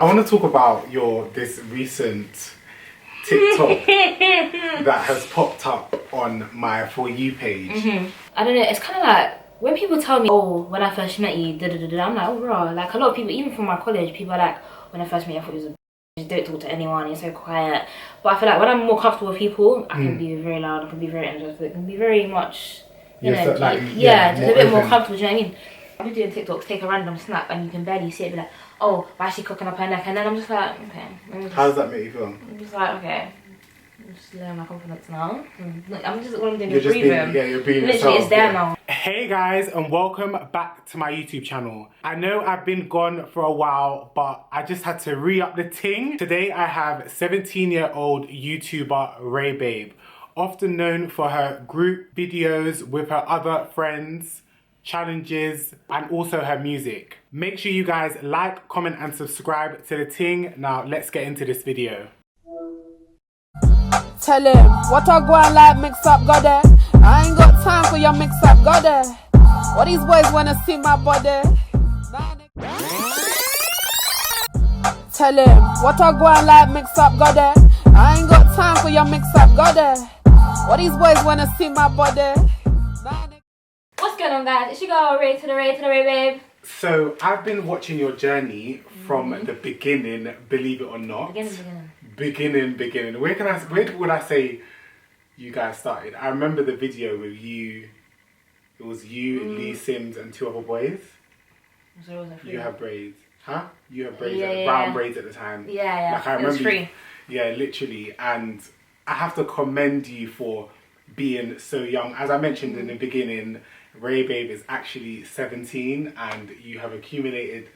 I want to talk about this recent TikTok that has popped up on my For You page. I don't know, it's kind of like when people tell me, oh, when I first met you, I'm like, oh, bro. Like a lot of people, even from my college, people are like, when I first met you, I thought you was a you don't talk to anyone, you're so quiet. But I feel like when I'm more comfortable with people, I can be very loud, I can be very energetic, I can be very much, you know, so, like, just a bit open. more comfortable, do you know what I mean? I'll be doing TikToks, take a random snap and you can barely see it, be like, oh, why is she cooking up her neck? And then I'm just like, okay. How does that make you feel? I'm just like, okay. I'm just losing my confidence now. I'm just, what I'm doing You're is just breathing. you're being Literally, yourself. it's there now. Hey guys, and welcome back to my YouTube channel. I know I've been gone for a while, but I just had to re-up the ting. Today I have 17-year-old YouTuber Ray Babe, often known for her group videos with her other friends, challenges, and also her music. Make sure you guys like, comment, and subscribe to the ting. Now let's get into this video. Tell him what I go and like mix up, got there. I ain't got time for your mix up, got there. What these boys wanna see my body. Tell him what I go and like mix up, got there. I ain't got time for your mix up, got there. What these boys wanna see my body. What's going on, guys? It's your girl Ray to the Ray Babe. So I've been watching your journey from the beginning, believe it or not. Beginning. Where would I say you guys started? I remember the video with you. It was you, Lee Sims, and two other boys. So was you have braids, huh? You have braids, yeah, brown braids at the time. Yeah. Like I remember. It was free. Yeah, literally, and I have to commend you for being so young. As I mentioned in the beginning, Ray Babe is actually 17, and you have accumulated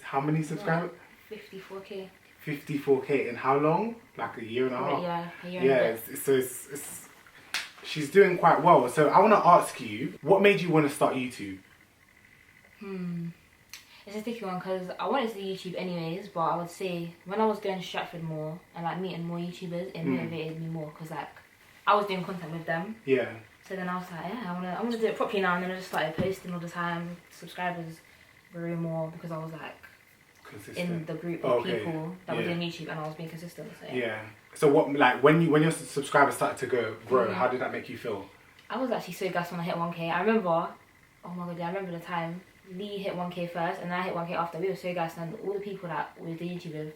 how many subscribers? 54k. 54k in how long? Like a year and a half? Yeah, a year and a bit. So she's doing quite well. So I want to ask you, what made you want to start YouTube? It's a sticky one because I wanted to do YouTube anyways, but I would say when I was going to Stratford more and like meeting more YouTubers, it motivated me more because like I was doing content with them. Yeah. So then I was like, yeah, I wanna do it properly now, and then I just started posting all the time. Subscribers grew more because I was like in the group of people that were doing YouTube, and I was being consistent. So yeah. So what, like when your subscribers started to grow, how did that make you feel? I was actually so gassed when I hit 1k. I remember, oh my god, I remember the time Lee hit 1k first, and I hit 1k after. We were so gassed, and all the people that we did YouTube with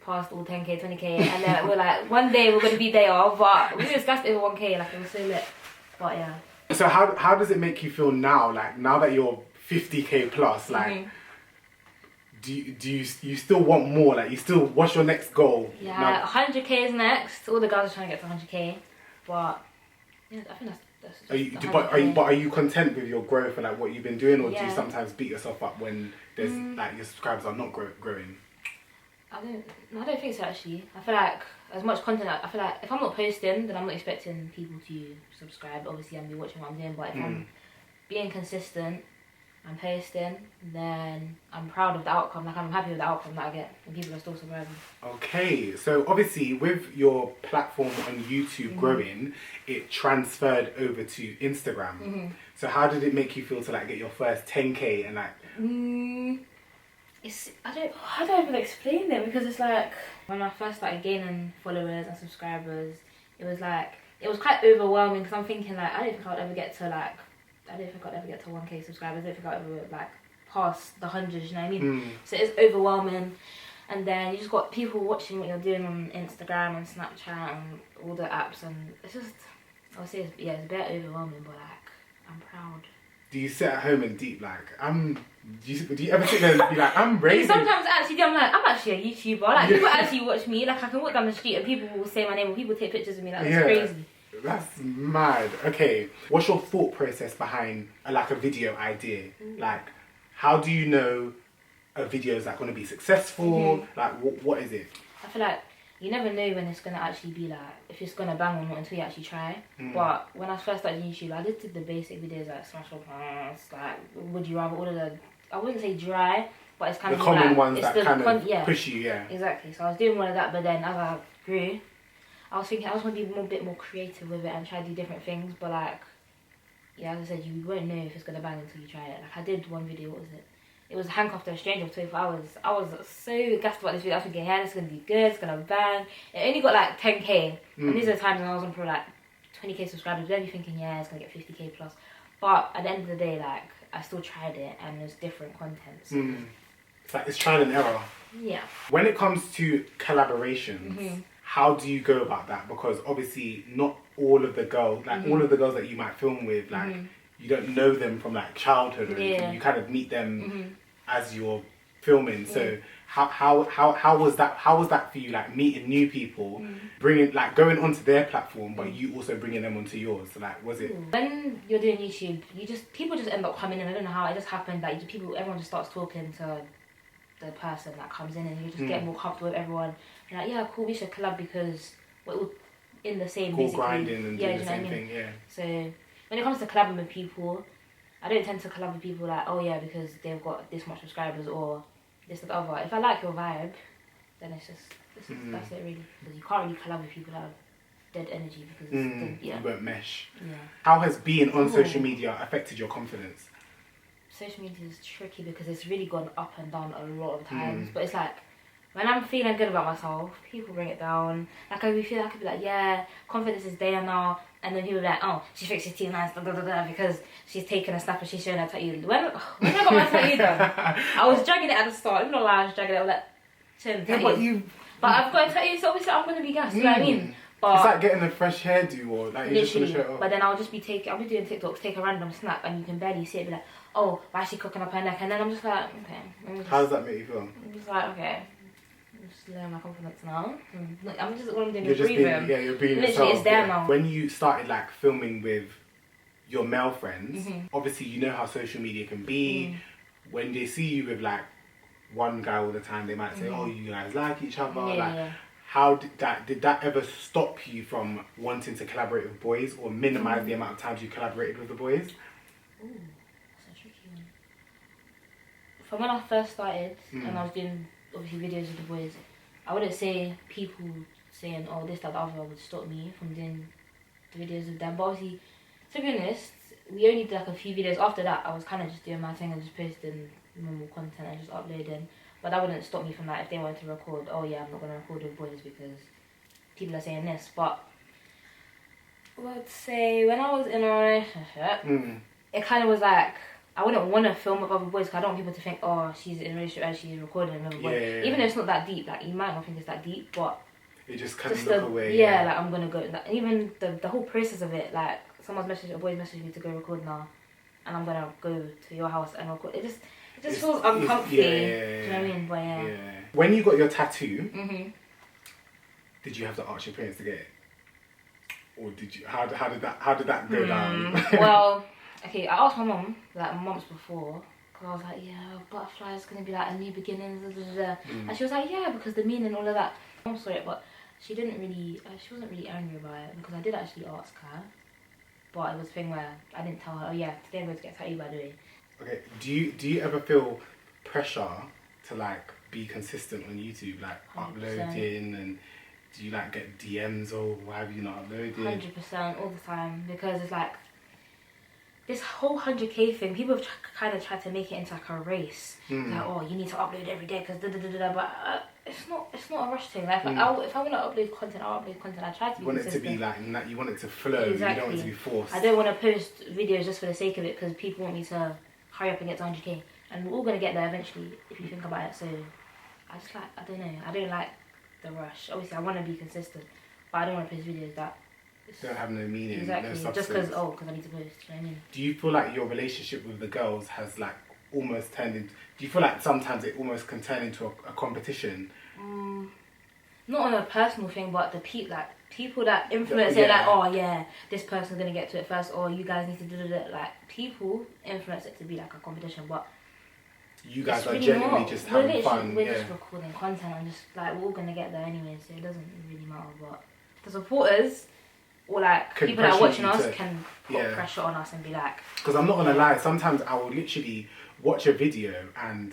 passed all 10k, 20k, and then we're like, one day we're gonna be there, but we just gassed over 1k. Like it was so lit. But yeah. So how does it make you feel now? Like now that you're 50k plus, like. Do you still want more? Like, what's your next goal? Yeah, now, 100k is next. All the guys are trying to get to 100k, but yeah, I think that's are you content with your growth and like what you've been doing, or do you sometimes beat yourself up when there's like your subscribers are not growing? I don't think so actually. I feel like as much content, I feel like if I'm not posting, then I'm not expecting people to subscribe. Obviously, I'm be watching what I'm doing, but if I'm being consistent, I'm posting, then I'm proud of the outcome. Like I'm happy with the outcome that I get, and people are still subscribing. Okay, so obviously with your platform on YouTube growing, it transferred over to Instagram. So how did it make you feel to like get your first 10k and like? I don't even explain it, because it's like when I first started gaining followers and subscribers, it was quite overwhelming, because I'm thinking like I don't think I'd ever get to 1k subscribers. I don't think I'd ever like pass the hundreds, you know what I mean? So it's overwhelming, and then you just got people watching what you're doing on Instagram and Snapchat and all the apps, and it's just, I would say it's a bit overwhelming, but like I'm proud. Do you sit at home and deep like do you ever sit there and be like, I'm brave? Sometimes actually I'm like, I'm actually a YouTuber. Like people actually watch me. Like I can walk down the street and people will say my name, or people take pictures of me. Like it's crazy. That's mad. Okay, what's your thought process behind like a video idea? Like, how do you know a video is like going to be successful? Like, what is it? I feel like you never know when it's going to actually be like, if it's going to bang or not until you actually try. But when I first started YouTube, I did the basic videos like smash up pants, like would you rather, all of the, I wouldn't say dry, but it's kind the of common like, ones that kind of push you, Exactly. So I was doing one of that, but then as I grew, I was thinking I was going to be a bit more creative with it and try to do different things, but like, yeah, as I said, you won't know if it's going to bang until you try it. Like I did one video, what was it? it was handcuffed to a stranger for 24 hours. I was so gassed about this video. I was thinking, yeah, this is gonna be good. It's gonna bang. It only got like 10k, and these are the times when I was on for like 20k subscribers. Then you're thinking, yeah, it's gonna get 50k plus. But at the end of the day, like I still tried it, and there's different content. So. It's like it's trial and error. Yeah. When it comes to collaborations, how do you go about that? Because obviously not all of the girls, like all of the girls that you might film with, like you don't know them from like childhood or anything. You kind of meet them as you're filming. So how was that for you? Like meeting new people, bringing like going onto their platform, but you also bringing them onto yours. So like, was it when you're doing YouTube? People just end up coming in. I don't know how it just happened. Like everyone just starts talking to the person that comes in, and you just get more comfortable with everyone. You're like, yeah, cool, we should collab because we're all in the same. All grinding and doing the same thing. Yeah. So when it comes to collabing with people, I don't tend to collab with people like, oh yeah, because they've got this much subscribers or this or the other. If I like your vibe, then it's just that's it really. Because you can't really collab with people that have dead energy because you won't mesh. Yeah. How has being on social media affected your confidence? Social media is tricky because it's really gone up and down a lot of times. But it's like when I'm feeling good about myself, people bring it down. Like I could be like, yeah, confidence is there now. And then people be like, oh, she fixed her teeth nice, because she's taking a snap and she's showing her tattoo. When I got my tattoo done, I was dragging it at the start. Even though I was dragging it, I was like, but I've got a tattoo, so obviously I'm going to be gassed, you know what I mean? But it's like getting a fresh hairdo or like you're just going to show it off. But then I'll be doing TikToks, take a random snap and you can barely see it, be like, oh, why is she cooking up her neck? And then I'm just like, okay. How does that make you feel? I'm just like, okay. I'm just lowering my confidence now. What I'm doing You're is just breathing. you're being Literally, yourself. it's there now. When you started like filming with your male friends, obviously you know how social media can be. When they see you with like one guy all the time, they might say, oh, you guys like each other. How did that ever stop you from wanting to collaborate with boys or minimize the amount of times you collaborated with the boys? Ooh, that's a tricky one. From when I first started and I was doing obviously videos with the boys, I wouldn't say people saying, oh, this, that, the other would stop me from doing the videos with them. But obviously, to be honest, we only did like a few videos. After that, I was kind of just doing my thing and just posting normal content and just uploading. But that wouldn't stop me from that if they wanted to record. Oh yeah, I'm not going to record with boys because people are saying this. But I would say when I was in a relationship, it kind of was like, I wouldn't want to film with other boys because I don't want people to think, oh, she's in a relationship and she's recording with other boys. Even though it's not that deep, like you might not think it's that deep, but it just kind of look away. Yeah, like I'm gonna go. Like, even the whole process of it, like a boy messaged me to go record now, and I'm gonna go to your house and record. It just feels uncomfy. Do you know what I mean? But yeah. When you got your tattoo, did you have to ask your parents to get it, or did you? How did that go down? Well, okay, I asked my mum like months before. Cause I was like, yeah, butterfly is gonna be like a new beginning, and she was like, yeah, because the meaning and all of that. I'm sorry, but she wasn't really angry about it because I did actually ask her, but it was a thing where I didn't tell her. Oh yeah, today I'm going to get a tattoo by the way. Okay, do you ever feel pressure to like be consistent on YouTube, like 100%. Uploading, and do you like get DMs or why have you not uploaded? 100% all the time, because it's like this whole 100k thing, people have kind of tried to make it into like a race. Like, oh, you need to upload every day because but it's not a rush thing. Like, if I want to upload content, I'll upload content. I try to be consistent. You want it to be like, you want it to flow. Exactly. You don't want it to be forced. I don't want to post videos just for the sake of it because people want me to hurry up and get to 100k. And we're all going to get there eventually if you think about it. So I don't know. I don't like the rush. Obviously, I want to be consistent, but I don't want to post videos that don't have no meaning. Exactly. No substance. Just because I need to post. You know what I mean? Do you feel like your relationship with the girls has like almost turned into? Do you feel like sometimes it almost can turn into a competition? Not on a personal thing, but the people that influence it, like, oh yeah, this person's gonna get to it first, or you guys need to do it. Like people influence it to be like a competition, but you guys are genuinely just having fun. We're just recording content and just like we're all gonna get there anyway, so it doesn't really matter. But the supporters or like people that are watching us can put pressure on us and be like. Because I'm not gonna lie, sometimes I will literally watch a video and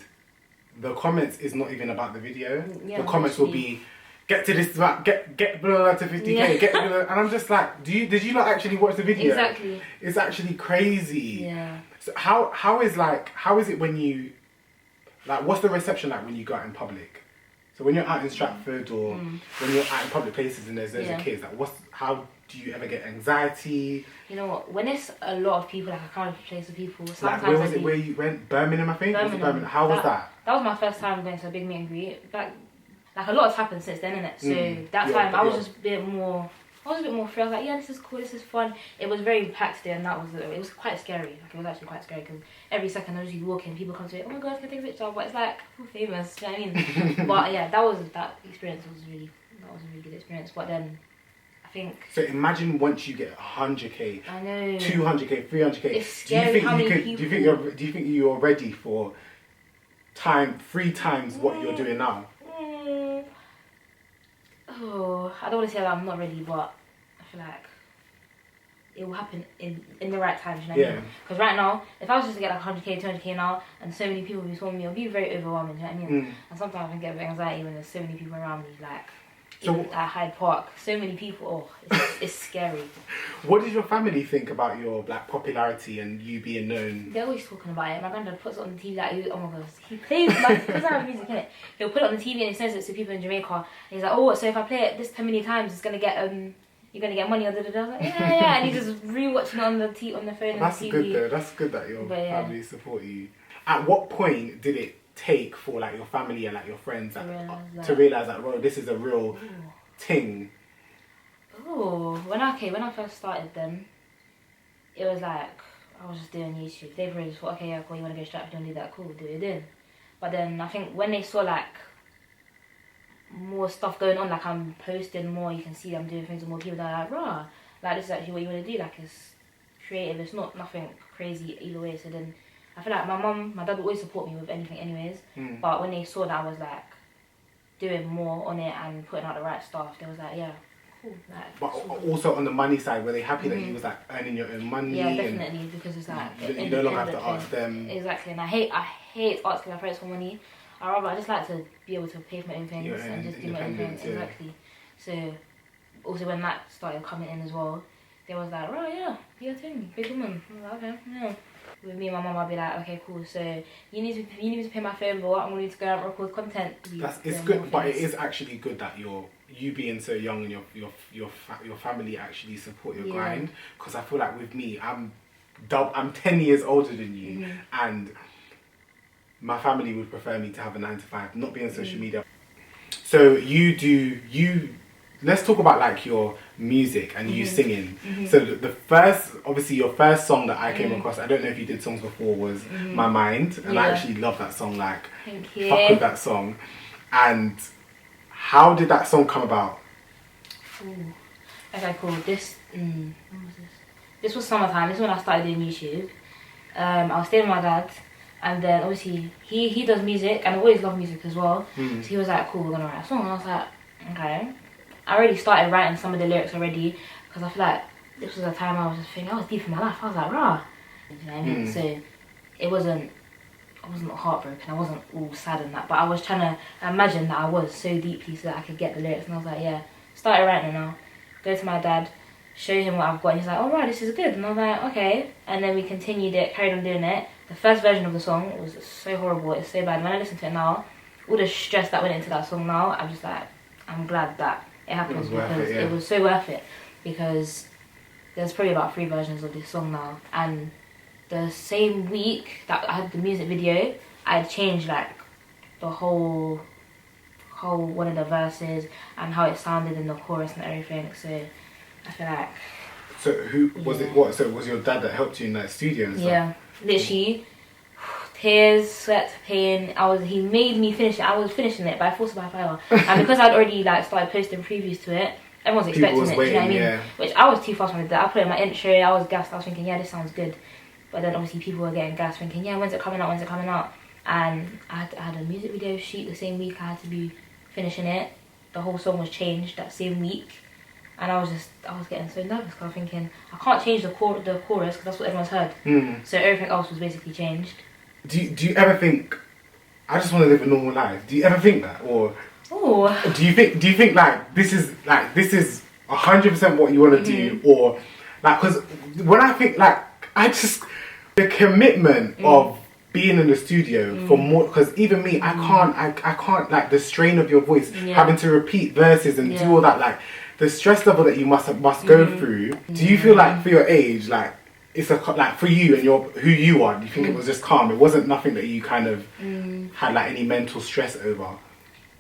the comments is not even about the video. The comments will be, get to this, get blah to 50k, get blah, and I'm just like, did you not actually watch the video? Exactly. It's actually crazy. Yeah. So how is it when you Like, what's the reception like when you go out in public? So when you're out in Stratford or when you're out in public places and there's Yeah. of kids, like, how do you ever get anxiety? You know what? When it's a lot of people, like a crowded place of people, sometimes Like, where was it? Where you went? Birmingham, I think. Was it Birmingham? How was that? That was my first time going to a big meet and greet. Like a lot has happened since then, innit? So that Yeah, time I was yeah. just a bit more. I was a bit more free. I was like, yeah, this is cool, this is fun. It was very packed there, and it was quite scary. Like, it was actually quite scary because every second I was just walking, people come to me, oh my god, can I take a picture? But it's like, we're famous, do you know what I mean? But yeah, that experience was a really good experience. But then I think. So imagine once you get 100k, I know. 200k, 300k. It's scary how many people. Do you think you're ready for 3 times what you're doing now? Oh, I don't want to say that I'm not ready, but I feel like it will happen in the right time, you know what I mean? Because right now, if I was just to get like 100k, 200k now, and so many people will be calling me, it'll be very overwhelming, you know what I mean? And sometimes I get a bit of anxiety when there's so many people around me, like even at Hyde Park, so many people, it's scary. What does your family think about your like popularity and you being known? They're always talking about it. My granddad puts it on the TV like, oh my god, he plays like, because I have music in it. He'll put it on the TV and he sends it to people in Jamaica. And he's like, oh, so if I play it this many times, it's gonna get you're gonna get money or da da da. I was like, yeah, and he's just rewatching it on the phone and That's the TV. good though. That's good that your family support you. At what point did it take for like your family and like your friends to realize that, bro, this is a real thing? Oh, when I first started then, it was like I was just doing YouTube. They probably just thought, okay, yeah, cool, you wanna go straight, you wanna do that, cool, do it then. But then I think when they saw like more stuff going on, like I'm posting more, you can see I'm doing things with more people, they're like, rah, like this is actually what you wanna do, like it's creative, it's not nothing crazy either way. So then I feel like my dad would always support me with anything anyways, but when they saw that I was like doing more on it and putting out the right stuff, they was like, yeah, cool. Like, but also on the money side, were they happy that you was like earning your own money? Yeah, definitely, because it's like you no longer have to ask them. Exactly, and I hate asking my parents for money. I just like to be able to pay for my own things and just do my own things. Yeah. Exactly. So also when that started coming in as well, they was like, right, yeah, do your thing, big woman. I was like, okay, yeah. With me and my mum, I'd be like, okay, cool. So you need to pay my phone bill. I'm going to need to go out and record content. It's good, but it is actually good that you being so young and your family actually support your grind. Because I feel like with me, I'm 10 years older than you, and my family would prefer me to have a 9 to 5, not be on social media. So let's talk about like your music and you singing. So your first song that I came across, I don't know if you did songs before, was My Mind, and I actually love that song, like Thank you. fuck with that song. And how did that song come about? Ooh. Okay, cool. When was this? This was summertime. This is when I started doing YouTube. I was staying with my dad, and then obviously he does music, and I always love music as well. So he was like, cool, we're gonna write a song. And I was like, okay. I already started writing some of the lyrics already, because I feel like this was a time I was just thinking, I was deep in my life. I was like, rah. You know what I mean? So I wasn't heartbroken, I wasn't all sad and that, but I was trying to imagine that I was so deeply so that I could get the lyrics. And I was like, yeah, started writing it now. Go to my dad, show him what I've got, and he's like, oh right, this is good. And I was like, okay. And then we continued it, carried on doing it. The first version of the song was so horrible, it's so bad. When I listen to it now, all the stress that went into that song now, I'm just like, I'm glad that it happened, because it was so worth it. Because there's probably about 3 versions of this song now, and the same week that I had the music video, I had changed like the whole one of the verses and how it sounded in the chorus and everything. So I feel like. So who was it? What? So it was your dad that helped you in that studio and stuff? Yeah, literally. Tears, sweat, pain. He made me finish it. I was finishing it by force of my power, and because I'd already like started posting previews to it, everyone's expecting it. Waiting, do you know what I mean? Which I was too fast with that. I put it in my intro. I was gassed. I was thinking, yeah, this sounds good. But then obviously people were getting gassed, thinking, yeah, when's it coming out? When's it coming out? And I had a music video shoot the same week. I had to be finishing it. The whole song was changed that same week, and I was getting so nervous because I was thinking, I can't change the chorus because that's what everyone's heard. So everything else was basically changed. Do you ever think, I just want to live a normal life? Do you ever think that, or do you think like this is 100% what you want to do, or like, because when I think like the commitment of being in the studio for more, because even me, I can't like the strain of your voice, having to repeat verses and do all that, like the stress level that you must go through. Do you feel like for your age, like it's like for you and who you are, do you think it was just calm? It wasn't nothing that you kind of had like any mental stress over?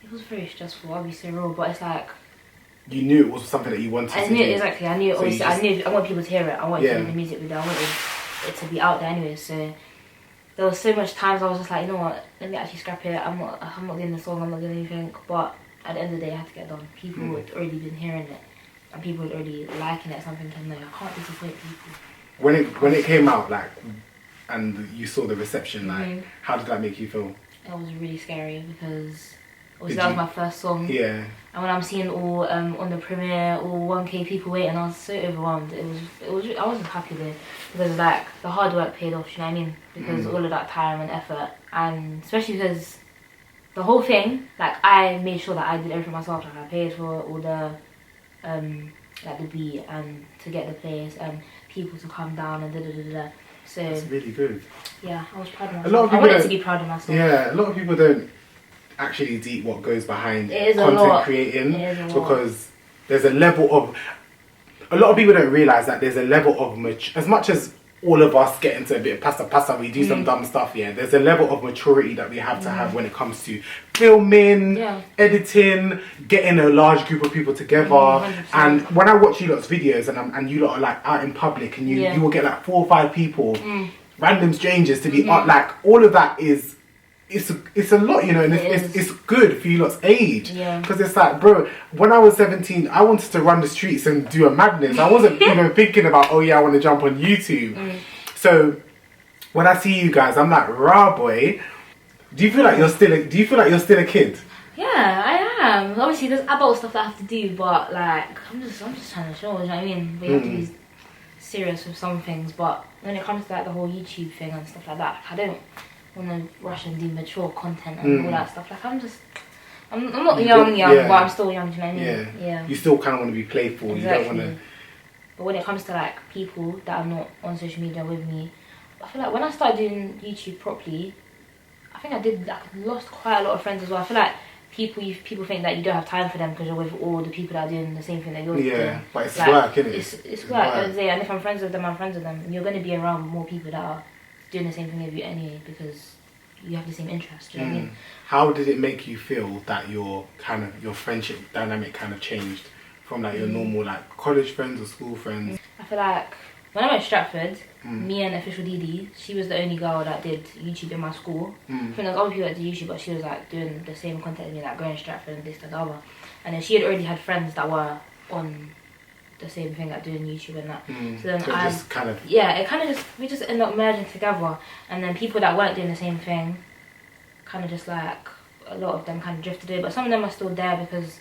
It was very stressful, I'll be so real, but it's like you knew it was something that you wanted to do. Exactly. I knew. Obviously, I knew. I want people to hear it. I wanted to do the music video. I wanted it to be out there anyway. So there was so much times I was just like, you know what? Let me actually scrap it. I'm not doing the song. I'm not doing anything. But at the end of the day, I had to get done. People had already been hearing it, and people had already liking it. So I'm thinking, no, I can't disappoint people. When it came out, like, and you saw the reception, like, how did that make you feel? It was really scary because obviously that was my first song. Yeah. And when I'm seeing all on the premiere, all 1K people waiting, I was so overwhelmed. I wasn't happy there because like the hard work paid off. You know what I mean? Because all of that time and effort, and especially because the whole thing, like I made sure that I did everything myself. Like I paid for all the like the beat and to get the place and people to come down and da da da da. So that's really good. Yeah, I was proud of myself. I wanted to be proud of myself. Yeah, a lot of people don't actually deep what goes behind content creating, because there's a level of people don't realize that there's a level of as much as all of us get into a bit of pasta, we do some dumb stuff, there's a level of maturity that we have to have when it comes to filming, editing, getting a large group of people together. 100%. And when I watch you lot's videos and you lot are like out in public and you will get like 4 or 5 people, random strangers to be like all of that is it's a lot, you know, and it's good for you lot's age. Because it's like, bro, when I was 17, I wanted to run the streets and do a madness. I wasn't even thinking about, oh yeah, I want to jump on YouTube. So when I see you guys, I'm like, rah boy. Do you feel like you're still a kid? Yeah, I am. Obviously, there's adult stuff that I have to do, but like, I'm just trying to show. You know what I mean? We have to be serious with some things, but when it comes to like the whole YouTube thing and stuff like that, I don't want to rush and do mature content and all that stuff. Like I'm not young, but I'm still young. Do you know what I mean? Yeah. You still kind of want to be playful. Exactly. You don't want to. But when it comes to like people that are not on social media with me, I feel like when I started doing YouTube properly, I think I lost quite a lot of friends as well. I feel like people think that you don't have time for them because you're with all the people that are doing the same thing that you're doing. Yeah, but it's like, work, isn't it? It's work. And if I'm friends with them, I'm friends with them. And you're going to be around more people that are doing the same thing as you anyway because you have the same interests. Do you know what I mean? How did it make you feel that your friendship dynamic kind of changed from like your normal like college friends or school friends? I feel like when I went to Stratford, me and Official Didi, she was the only girl that did YouTube in my school. I think there's other people that did YouTube, but she was like doing the same content as me, like going to Stratford and this and the other. And then she had already had friends that were on the same thing, like doing YouTube and that. So then we just ended up merging together, and then people that weren't doing the same thing, kind of just like a lot of them kind of drifted away. But some of them are still there because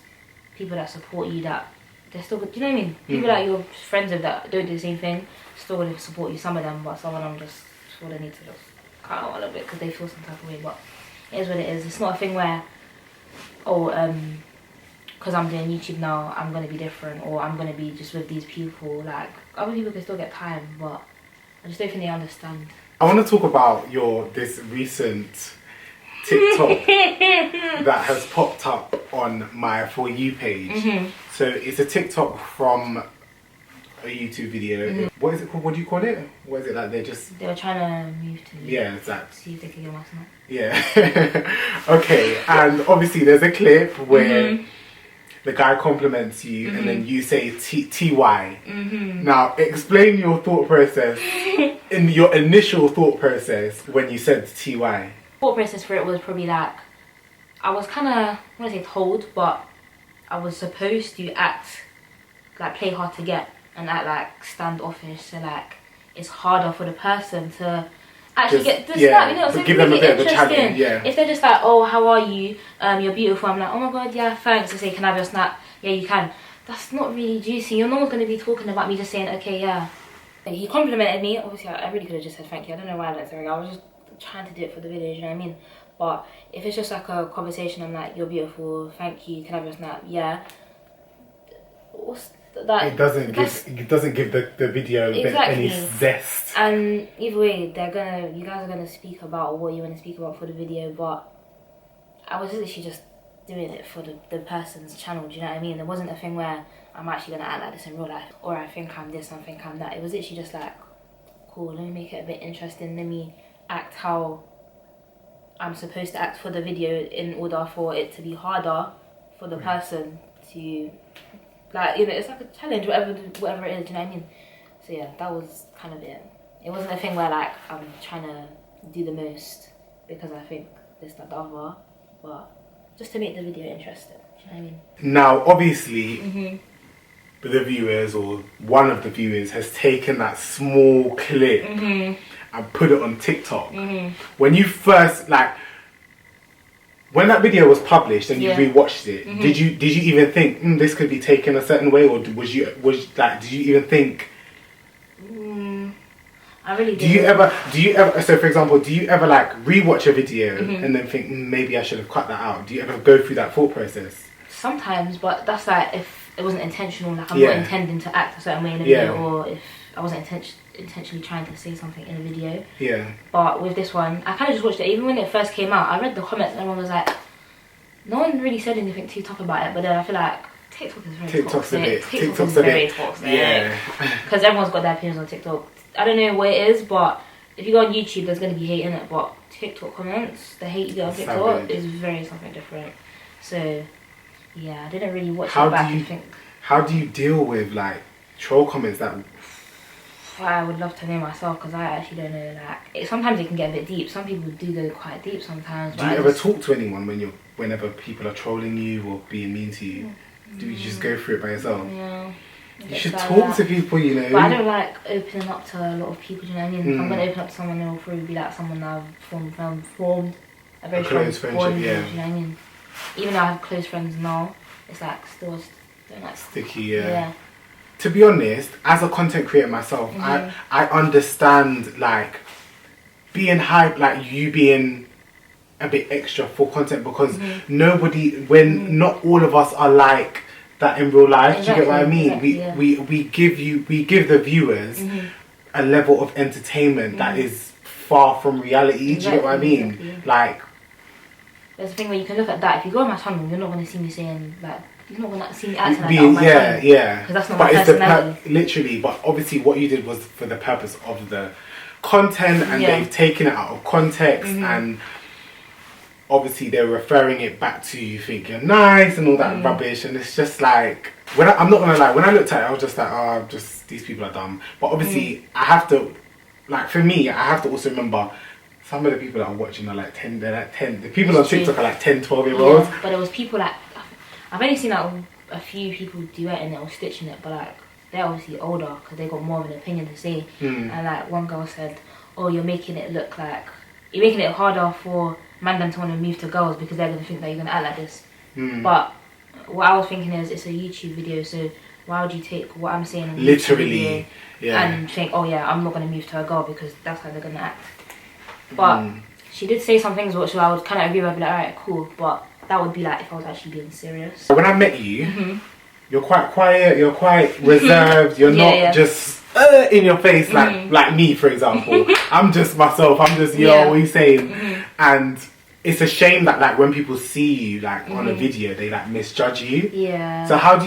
people that support you, that they're still good. Do you know what I mean? People that you're friends with that don't do the same thing still will support you. Some of them, but some of them just feel they need to just cut out a little bit because they feel some type of way. But it is what it is. It's not a thing where because I'm doing YouTube now, I'm going to be different, or I'm going to be just with these people. Like, other people can still get time, but I just don't think they understand. I want to talk about this recent TikTok that has popped up on my For You page. So it's a TikTok from a YouTube video. What is it called? What do you call it? What is it like? They were trying to move to me. Yeah, exactly. See if they can get my snap. Yeah. Okay, and obviously there's a clip where the guy compliments you and then you say TY. Now, explain your thought process, in your initial thought process when you said TY. Thought process for it was probably like, I was kind of, I want to say told, but I was supposed to act, like play hard to get and act like standoffish, so like it's harder for the person to actually get the snap, you know, so give them a bit of a challenge, If they're just like, oh, how are you, you're beautiful, I'm like, oh my god, yeah, thanks. They say, can I have your snap? Yeah, you can. That's not really juicy. You're not going to be talking about me just saying, okay, yeah. Like, he complimented me. Obviously, I really could have just said thank you. I don't know why I went sorry. I was just trying to do it for the video, you know what I mean? But if it's just like a conversation, I'm like, you're beautiful, thank you, can I have your snap? Yeah. that it doesn't give the video exactly any zest. And either way, you guys are gonna speak about what you want to speak about for the video, but I was literally just doing it for the person's channel. Do you know what I mean? There wasn't a thing where I'm actually gonna act like this in real life, or I think I'm this, I think I'm that. It was literally just like, cool, let me make it a bit interesting. Let me act how I'm supposed to act for the video in order for it to be harder for the person to, like, you know, it's like a challenge, whatever it is, do you know what I mean? So yeah, that was kind of it. It wasn't a thing where like I'm trying to do the most because I think this, that, the other, but just to make the video interesting, do you know what I mean? Now, obviously, the viewers or one of the viewers has taken that small clip and put it on TikTok. When you first, like, when that video was published and you rewatched it, did you even think this could be taken a certain way, or did you even think? I really do you ever? So, for example, do you ever like rewatch a video and then think maybe I should have cut that out? Do you ever go through that thought process? Sometimes, but that's like if it wasn't intentional, like I'm not intending to act a certain way in a video, or if I wasn't intentionally trying to say something in a video. Yeah. But with this one, I kind of just watched it. Even when it first came out, I read the comments and everyone was like, no one really said anything too tough about it. But then I feel like TikTok is very toxic. TikTok's very toxic. Yeah. Because everyone's got their opinions on TikTok. I don't know what it is, but if you go on YouTube, there's going to be hate in it. But TikTok comments, the hate you get on TikTok is very something different. So, yeah, I didn't really watch it back and think. How do you deal with, like, troll comments that... I would love to know myself, because I actually don't know. Like, sometimes it can get a bit deep. Some people do go quite deep sometimes. Do you ever talk to anyone whenever people are trolling you or being mean to you? Do you just go through it by yourself? Yeah. You should talk to people, you know. But I don't like opening up to a lot of people, do you know what I mean? If I'm going to open up to someone, it'll probably be like someone that I've formed a very close friendship, bond with, do you know what I mean? Even though I have close friends now, it's like still don't like sticky, yeah. To be honest, as a content creator myself, I understand like being hype, like you being a bit extra for content, because not all of us are like that in real life. Exactly, do you get what I mean? We give the viewers a level of entertainment that is far from reality. Do you get what I mean? Exactly. Like, there's a thing where you can look at that. If you go on my channel, you're not going to see me saying like. You're not going to see me acting like that on my channel. Because that's not my personality. Literally, but obviously what you did was for the purpose of the content, and they've taken it out of context, and obviously they're referring it back to you think you're nice and all that rubbish, and it's just like, I'm not going to lie, when I looked at it I was just like, oh, these people are dumb. But obviously I have to, like, for me, I have to also remember some of the people that I'm watching are like 10, the people on TikTok are like 10, 12-year-olds. Yeah, but there was people like, I've only seen like a few people duetting it or stitching it, but like they're obviously older because they got more of an opinion to say. And like one girl said, "Oh, you're making it harder for man to want to move to girls because they're gonna think that you're gonna act like this." But what I was thinking is, it's a YouTube video, so why would you take what I'm saying in literally and think, "Oh yeah, I'm not gonna move to a girl because that's how they're gonna act." But she did say some things which I would kind of agree with, like, alright, cool, but that would be like if I was actually being serious. When I met you, you're quite quiet, you're quite reserved, you're not just in your face like me, for example. I'm just myself, I'm just, what are you saying? And it's a shame that like when people see you like on a video, they like misjudge you. Yeah. So how do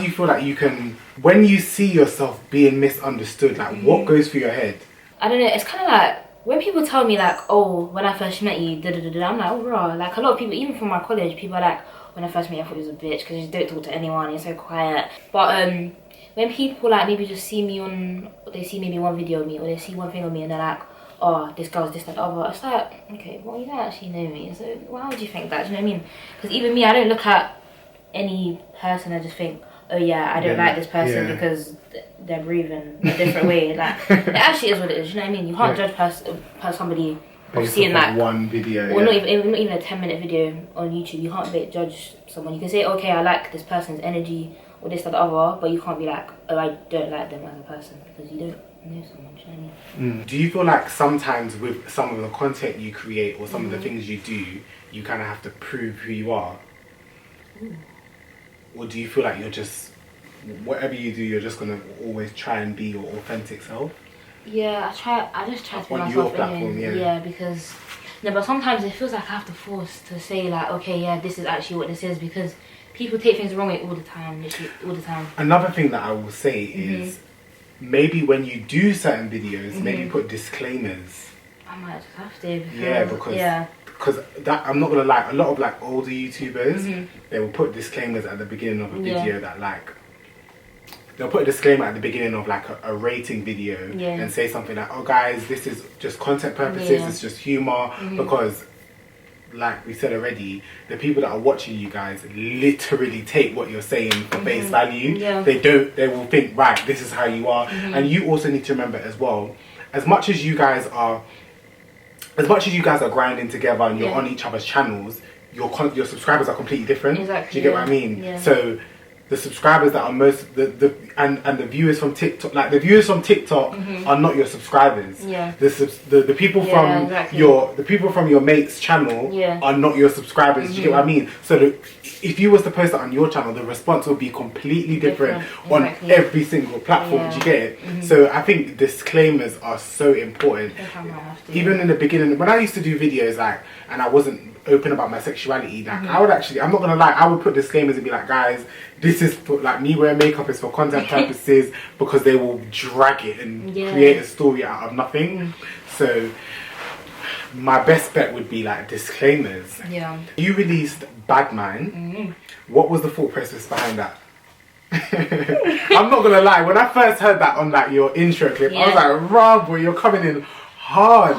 you feel like you can, when you see yourself being misunderstood, like what goes through your head? I don't know, it's kind of like, when people tell me like, oh, when I first met you, I'm like, oh, bro. Like a lot of people, even from my college, people are like, when I first met you, I thought you was a bitch because you don't talk to anyone, you're so quiet. But when people like maybe just see me they see maybe one video of me, or they see one thing of me, and they're like, oh, this girl's this, that, the other. It's like, okay, well, you don't actually know me, so why would you think that? Do you know what I mean? Because even me, I don't look at any person, I just think, oh yeah, I don't like this person because they're breathing a different way. Like, it actually is what it is, you know what I mean? You can't judge somebody of seeing like one video. Or not even a 10-minute video on YouTube. You can't judge someone. You can say, okay, I like this person's energy or this, that, the other, but you can't be like, oh, I don't like them as a person, because you don't know someone, do you know what I mean? Do you feel like sometimes with some of the content you create or some of the things you do, you kind of have to prove who you are? Or do you feel like you're just whatever you do, you're just gonna always try and be your authentic self? Yeah, I just try to be On myself your platform, anyway. yeah. Yeah, because no, but sometimes it feels like I have to force to say like, okay, yeah, this is actually what this is, because people take things the wrong way all the time, literally all the time. Another thing that I will say is maybe when you do certain videos, maybe put disclaimers. I might just have to. Because that, I'm not gonna lie, a lot of like older YouTubers, they will put disclaimers at the beginning of a video that like, they'll put a disclaimer at the beginning of like a rating video and say something like, oh guys, this is just content purposes, it's just humor, because like we said already, the people that are watching you guys literally take what you're saying for face value. They will think, right, this is how you are. And you also need to remember as well, as much as you guys are grinding together and you're on each other's channels, your subscribers are completely different. Exactly. Do you get what I mean? So the subscribers that are most and the viewers from TikTok, like the viewers from TikTok are not your subscribers. The people from the people from your mate's channel are not your subscribers. Do you get what I mean? So if you was to post it on your channel, the response will be completely different on every single platform. Do you get it? So I think disclaimers are so important. Even in the beginning, when I used to do videos like, and I wasn't open about my sexuality, like I would actually, I'm not gonna lie, I would put disclaimers and be like, guys, this is for, like, me wearing makeup is for content purposes, because they will drag it and create a story out of nothing. So my best bet would be like disclaimers. You released Bad Man. What was the thought process behind that? I'm not gonna lie, when I first heard that on like your intro clip, I was like, "Rob, boy, you're coming in hard."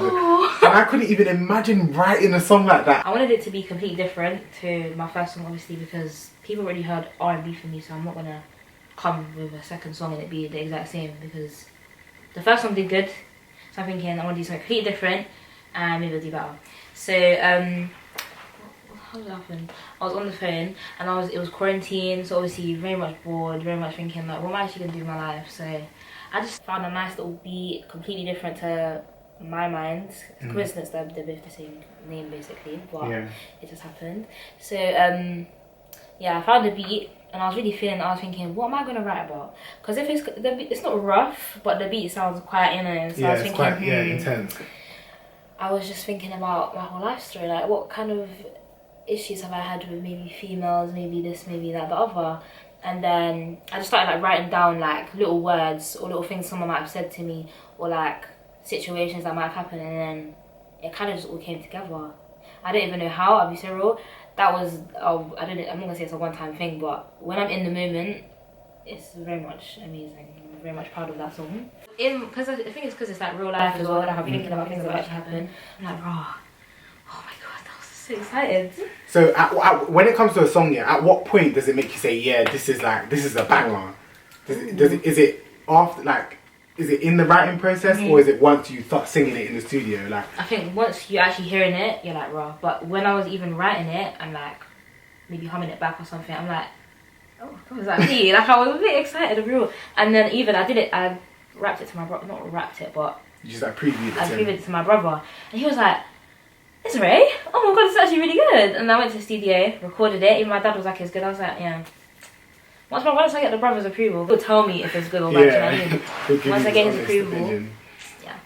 And I couldn't even imagine writing a song like that. I wanted it to be completely different to my first song, obviously, because people already heard R&B from me, so I'm not gonna come with a second song and it be the exact same, because the first song did good, so I'm thinking I want to do something completely different and maybe I'll do better. So how did it happen? I was on the phone and it was quarantine, so obviously very much bored, very much thinking like, what am I actually gonna do with my life? So I just found a nice little beat, completely different to my mind. It's a coincidence that they're both the same name basically, but it just happened. So yeah, I found the beat and I was really feeling, I was thinking, what am I gonna write about? Because if it's not rough, but the beat sounds quite, you know, so I was thinking, quite intense. I was just thinking about my whole life story, like what kind of issues have I had with maybe females, maybe this, maybe that, the other. And then I just started like writing down like little words or little things someone might have said to me, or like situations that might have happened, and then it kind of just all came together. I don't even know how, I'll be so real. That was, I'm not gonna say it's a one-time thing, but when I'm in the moment, it's very much amazing. I'm very much proud of that song. Because I think it's because it's like real life as well, and I'm thinking about things that actually happen. I'm like, oh my god, that was so excited. So when it comes to a song, at what point does it make you say, yeah, this is a banger? Is it after, like, is it in the writing process, or is it once you start singing it in the studio? Like, I think once you're actually hearing it, you're like, raw. But when I was even writing it and like maybe humming it back or something, I'm like, oh, was that me? Like, I was a bit excited of real. And then even I rapped it to my brother, not rapped it, but you just like previewed it to my brother, and he was like, "It's Ray. Oh my god, it's actually really good." And I went to the studio, recorded it. Even my dad was like, "It's good." I was like, "Yeah." Once I get the brother's approval, he'll tell me if it's good or bad. Yeah. You know what I mean? Once I get his approval, yeah.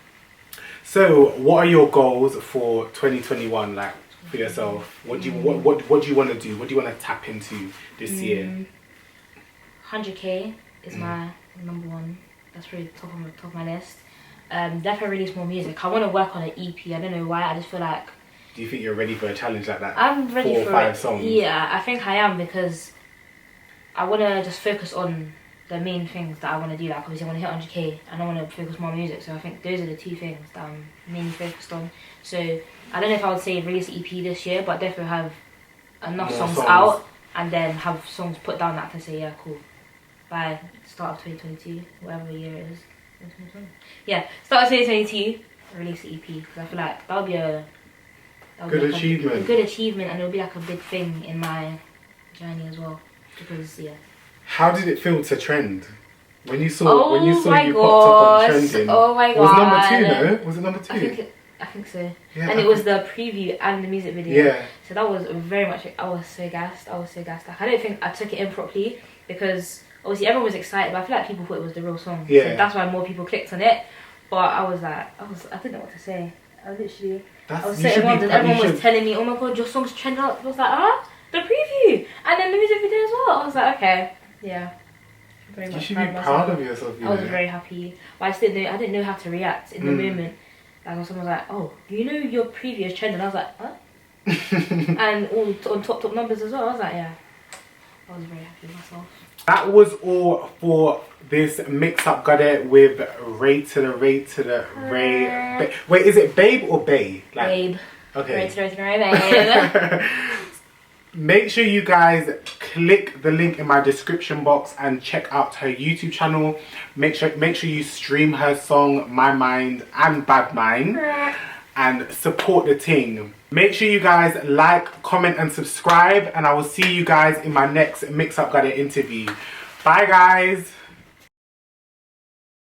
So, what are your goals for 2021? Like for yourself, what do you what do you want to do? What do you want to tap into this year? 100k is my number one. That's really top of my list. Definitely release more music. I want to work on an EP. I don't know why. I just feel like. Do you think you're ready for a challenge like that? I'm ready 4 or for 5 songs. Yeah, I think I am, because I want to just focus on the main things that I want to do. Like obviously I want to hit 100k and I want to focus more on music. So I think those are the 2 things that I'm mainly focused on. So I don't know if I would say release an EP this year, but definitely have enough songs out, and then have songs put down that I can say, yeah, cool. By start of 2022, whatever year it is. Yeah, start of 2022, release the EP, because I feel like that would be a good achievement, and it would be like a big thing in my journey as well. Because how did it feel to trend? When you saw you popped up on trending. Oh my god. It was number 2, no? Was it number 2? I think so. Yeah, and it was the preview and the music video. Yeah. So that was very much, I was so gassed. Like, I don't think I took it in properly, because obviously everyone was excited, but I feel like people thought it was the real song. Yeah. So that's why more people clicked on it. But I was like, I didn't know what to say. I was sitting once and everyone was telling me, oh my god, your song's trending up. I was like, the preview and then the music video as well. I was like, okay, yeah. Very much you should be proud of yourself. I was very happy, but I didn't know how to react in the moment. Like when someone was like, oh, you know your preview is trending. I was like, huh? And all on top numbers as well. I was like, yeah. I was very happy with myself. That was all for this mix up got it with Ray to the Ray. Wait, is it Babe or Bae? Like, Babe. Okay. Ray to the Babe. Make sure you guys click the link in my description box and check out her YouTube channel. Make sure you stream her song My Mind and Bad Mind and support the ting. Make sure you guys like, comment and subscribe, and I will see you guys in my next Mix Up Got It interview. Bye guys.